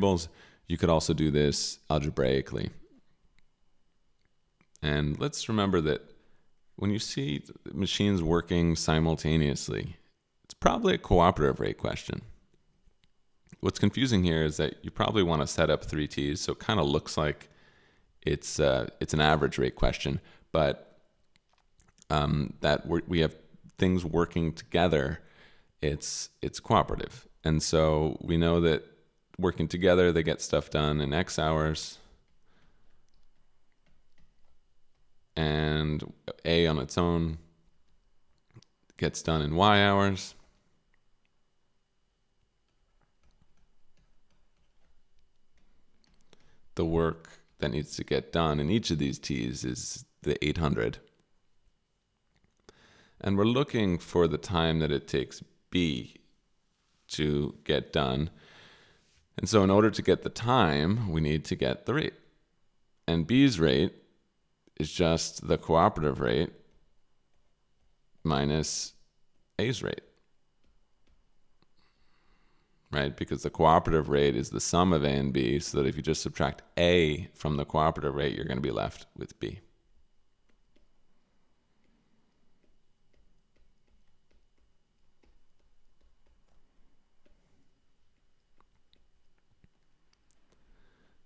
variables. You could also do this algebraically. And let's remember that when you see machines working simultaneously, it's probably a cooperative rate question. What's confusing here is that you probably want to set up 3 t's, so it kind of looks like it's an average rate question, but we have things working together, it's cooperative. And so we know that working together, they get stuff done in X hours, and A on its own gets done in Y hours. The work that needs to get done in each of these t's is the 800. And we're looking for the time that it takes B to get done. And so in order to get the time, we need to get the rate. And B's rate is just the cooperative rate minus A's rate. Right? Because the cooperative rate is the sum of A and B, so that if you just subtract A from the cooperative rate, you're going to be left with B.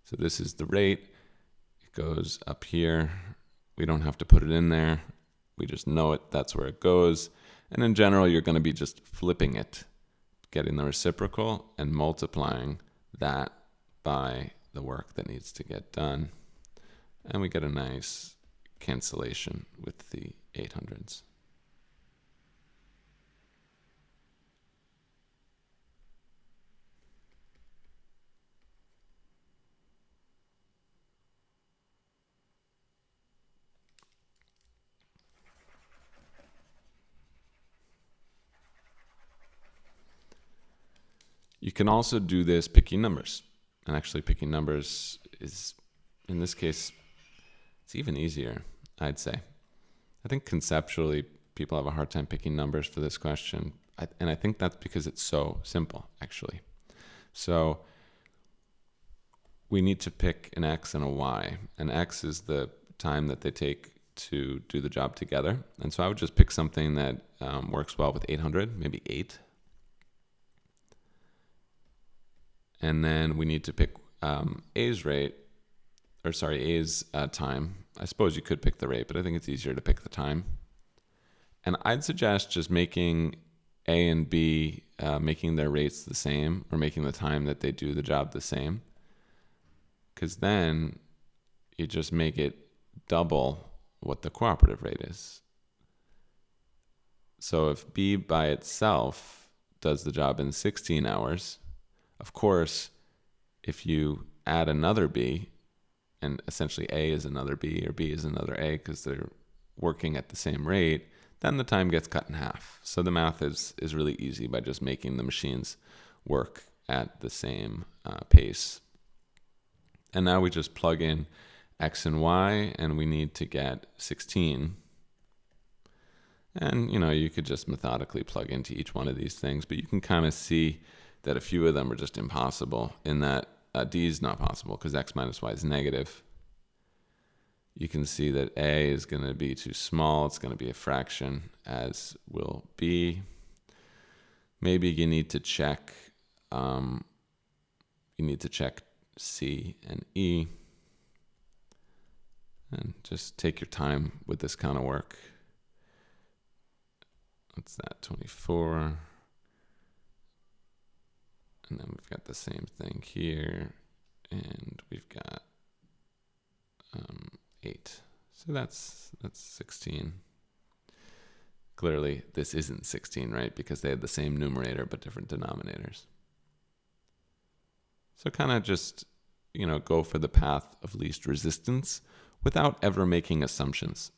So this is the rate. It goes up here. We don't have to put it in there. We just know it. That's where it goes. And in general, you're going to be just flipping it, getting the reciprocal and multiplying that by the work that needs to get done. And we get a nice cancellation with the 800s. You can also do this picking numbers. And actually picking numbers is, in this case, it's even easier, I'd say. I think conceptually people have a hard time picking numbers for this question. And I think that's because it's so simple, actually. So we need to pick an X and a Y. And X is the time that they take to do the job together. And so I would just pick something that works well with 800, maybe 8. And then we need to pick A's time. I suppose you could pick the rate, but I think it's easier to pick the time. And I'd suggest just making A and B, making their rates the same, or making the time that they do the job the same. Because then you just make it double what the cooperative rate is. So if B by itself does the job in 16 hours, of course, if you add another B, and essentially A is another B or B is another A because they're working at the same rate, then the time gets cut in half. So the math is really easy by just making the machines work at the same pace. And now we just plug in X and Y, and we need to get 16. And, you could just methodically plug into each one of these things, but you can kind of see that a few of them are just impossible, in that D is not possible because X minus Y is negative. You can see that A is going to be too small. It's going to be a fraction, as will B. Maybe you need to check C and E. And just take your time with this kind of work. What's that, 24? And then we've got the same thing here, and we've got 8. So that's 16. Clearly, this isn't 16, right? Because they had the same numerator but different denominators. So kind of just, go for the path of least resistance without ever making assumptions.